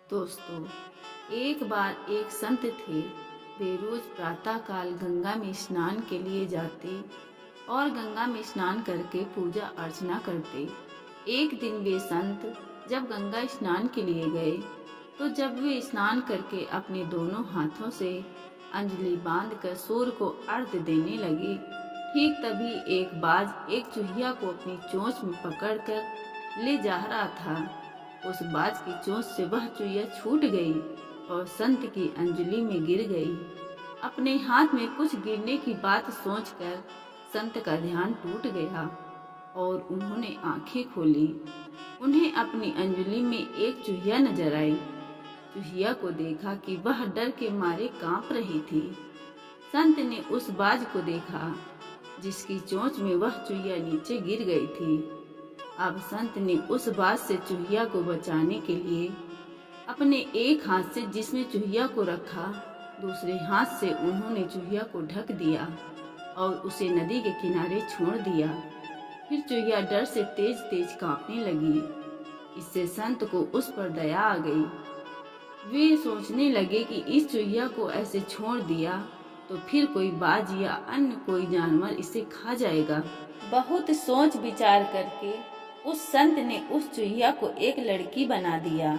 दोस्तों, एक बार एक संत थे। वे रोज प्रातःकाल गंगा में स्नान के लिए जाते और गंगा में स्नान करके पूजा अर्चना करते। एक दिन वे संत जब गंगा स्नान के लिए गए, तो जब वे स्नान करके अपने दोनों हाथों से अंजलि बांधकर सूर्य को अर्घ्य देने लगे, ठीक तभी एक बाज एक चूहिया को अपनी चोंच में पकड़कर ले जा रहा था। उस बाज की चोंच से वह चूहिया छूट गई और संत की अंजलि में गिर गई। अपने हाथ में कुछ गिरने की बात सोचकर संत का ध्यान टूट गया और उन्होंने आंखें खोली। उन्हें अपनी अंजलि में एक चूहिया नजर आई। चूहिया को देखा कि वह डर के मारे कांप रही थी। संत ने उस बाज को देखा जिसकी चोंच में वह चूहिया नीचे गिर गई थी। अब संत ने उस बाज से चूहिया को बचाने के लिए अपने एक हाथ से जिसमें चूहिया को रखा, दूसरे हाथ से उन्होंने चूहिया को ढक दिया और उसे नदी के किनारे छोड़ दिया। फिर चूहिया डर से तेज तेज कांपने लगी। इससे संत को उस पर दया आ गई। वे सोचने लगे कि इस चूहिया को ऐसे छोड़ दिया तो फिर कोई बाज या अन्य कोई जानवर इसे खा जाएगा। बहुत सोच विचार करके उस संत ने उस चूहिया को एक लड़की बना दिया।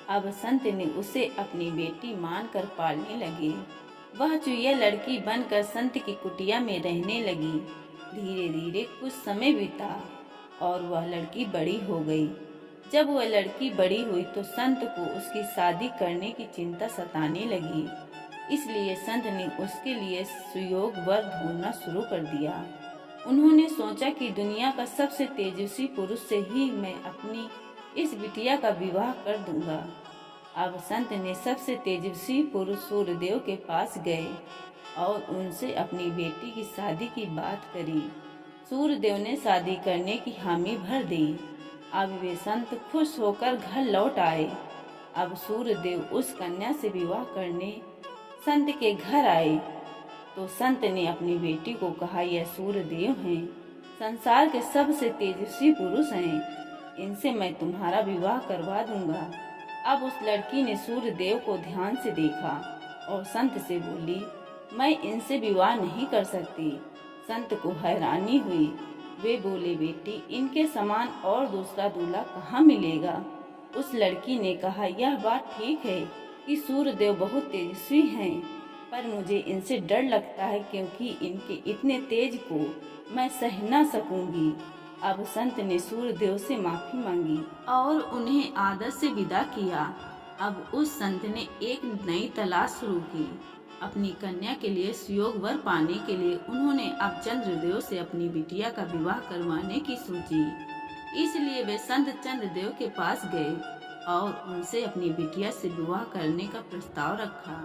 अब संत ने उसे अपनी बेटी मानकर पालने लगे। वह चूहिया लड़की बनकर संत की कुटिया में रहने लगी। धीरे धीरे कुछ समय बीता और वह लड़की बड़ी हो गई। जब वह लड़की बड़ी हुई तो संत को उसकी शादी करने की चिंता सताने लगी। इसलिए संत ने उसके लिए सुयोग वर ढूंढना शुरू कर दिया। उन्होंने सोचा कि दुनिया का सबसे तेजस्वी पुरुष से ही मैं अपनी इस बिटिया का विवाह कर दूंगा। अब संत ने सबसे तेजस्वी पुरुष सूर्यदेव के पास गए और उनसे अपनी बेटी की शादी की बात करी। सूर्यदेव ने शादी करने की हामी भर दी। अब वे संत खुश होकर घर लौट आए। अब सूर्यदेव उस कन्या से विवाह करने संत के घर आए तो संत ने अपनी बेटी को कहा, यह सूर्यदेव हैं, संसार के सबसे तेजस्वी पुरुष हैं, इनसे मैं तुम्हारा विवाह करवा दूंगा। अब उस लड़की ने सूर्यदेव को ध्यान से देखा और संत से बोली, मैं इनसे विवाह नहीं कर सकती। संत को हैरानी हुई। वे बोले, बेटी, इनके समान और दूसरा दूल्हा कहाँ मिलेगा? उस लड़की ने कहा, यह बात ठीक है कि सूर्यदेव बहुत तेजस्वी हैं, पर मुझे इनसे डर लगता है क्योंकि इनके इतने तेज को मैं सह न सकूंगी। अब संत ने सूर्यदेव से माफी मांगी और उन्हें आदर से विदा किया। अब उस संत ने एक नई तलाश शुरू की। अपनी कन्या के लिए सुयोग वर पाने के लिए उन्होंने अब चंद्रदेव से अपनी बिटिया का विवाह करवाने की सोची। इसलिए वे संत चंद्रदेव के पास गए और उनसे अपनी बिटिया से विवाह करने का प्रस्ताव रखा।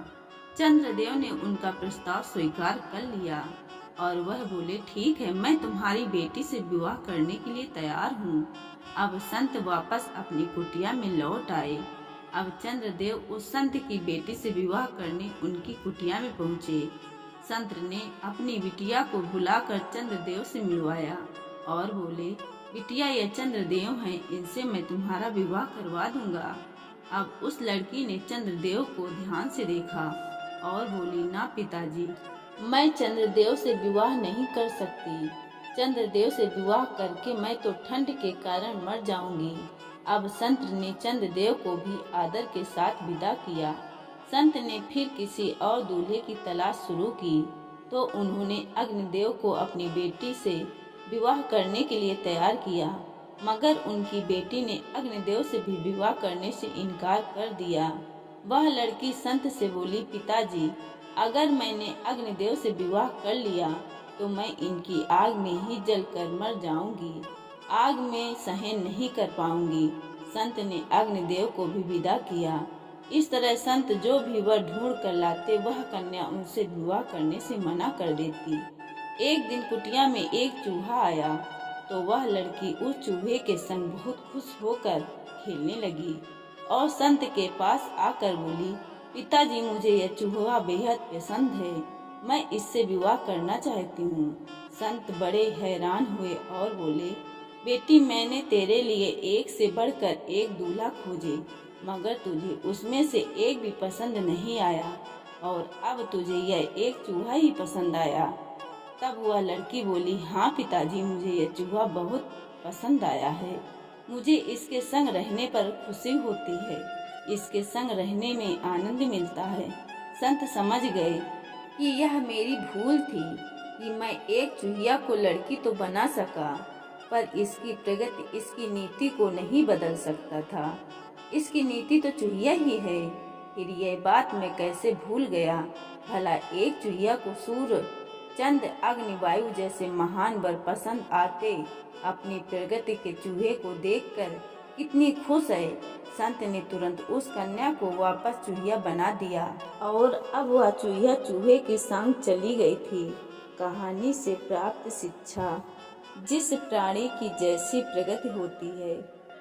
चंद्रदेव ने उनका प्रस्ताव स्वीकार कर लिया और वह बोले, ठीक है, मैं तुम्हारी बेटी से विवाह करने के लिए तैयार हूँ। अब संत वापस अपनी कुटिया में लौट आए। अब चंद्रदेव उस संत की बेटी से विवाह करने उनकी कुटिया में पहुँचे। संत ने अपनी बिटिया को बुलाकर चंद्रदेव से मिलवाया और बोले, बिटिया, ये चंद्रदेव हैं, इनसे मैं तुम्हारा विवाह करवा दूंगा। अब उस लड़की ने चंद्रदेव को ध्यान से देखा और बोली, ना पिताजी, मैं चंद्रदेव से विवाह नहीं कर सकती। चंद्रदेव से विवाह करके मैं तो ठंड के कारण मर जाऊंगी। अब संत ने चंद्रदेव को भी आदर के साथ विदा किया। संत ने फिर किसी और दूल्हे की तलाश शुरू की तो उन्होंने अग्निदेव को अपनी बेटी से विवाह करने के लिए तैयार किया, मगर उनकी बेटी ने अग्निदेव से भी विवाह करने से इनकार कर दिया। वह लड़की संत से बोली, पिताजी, अगर मैंने अग्निदेव से विवाह कर लिया तो मैं इनकी आग में ही जलकर मर जाऊंगी। आग में सहन नहीं कर पाऊंगी। संत ने अग्निदेव को भी विदा किया। इस तरह संत जो भी वर ढूंढ कर लाते वह कन्या उनसे विवाह करने से मना कर देती। एक दिन कुटिया में एक चूहा आया तो वह लड़की उस चूहे के संग बहुत खुश होकर खेलने लगी और संत के पास आकर बोली, पिताजी, मुझे यह चूहा बेहद पसंद है, मैं इससे विवाह करना चाहती हूँ। संत बड़े हैरान हुए और बोले, बेटी, मैंने तेरे लिए एक से बढ़कर एक दूल्हा खोजे, मगर तुझे उसमें से एक भी पसंद नहीं आया और अब तुझे यह एक चूहा ही पसंद आया। तब वह लड़की बोली, हाँ पिताजी, मुझे यह चूहा बहुत पसंद आया है। मुझे इसके संग रहने पर खुशी होती है, इसके संग रहने में आनंद मिलता है। संत समझ गए कि यह मेरी भूल थी कि मैं एक चूहिया को लड़की तो बना सका, पर इसकी प्रगति इसकी नीति को नहीं बदल सकता था। इसकी नीति तो चूहिया ही है। फिर यह बात मैं कैसे भूल गया। भला एक चूहिया को सूर्य, चंद्र, अग्नि, वायु जैसे महान वर पसंद आते, अपनी प्रगति के चूहे को देखकर कितनी खुश है। संत ने तुरंत उस कन्या को वापस चूहिया बना दिया और अब वह चूहिया चूहे के संग चली गई थी। कहानी से प्राप्त शिक्षा, जिस प्राणी की जैसी प्रगति होती है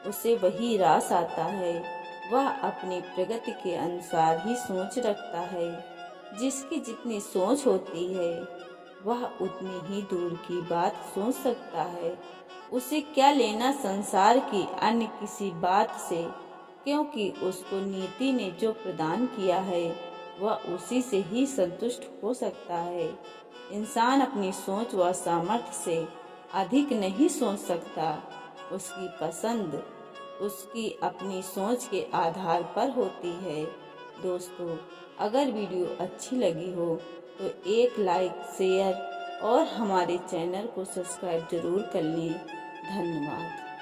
उसे वही रास आता है। वह अपनी प्रगति के अनुसार ही सोच रखता है। जिसकी जितनी सोच होती है वह उतनी ही दूर की बात सोच सकता है। उसे क्या लेना संसार की अन्य किसी बात से, क्योंकि उसको नीति ने जो प्रदान किया है वह उसी से ही संतुष्ट हो सकता है। इंसान अपनी सोच व सामर्थ्य से अधिक नहीं सोच सकता। उसकी पसंद उसकी अपनी सोच के आधार पर होती है। दोस्तों, अगर वीडियो अच्छी लगी हो तो एक लाइक, शेयर और हमारे चैनल को सब्सक्राइब जरूर कर लें। धन्यवाद।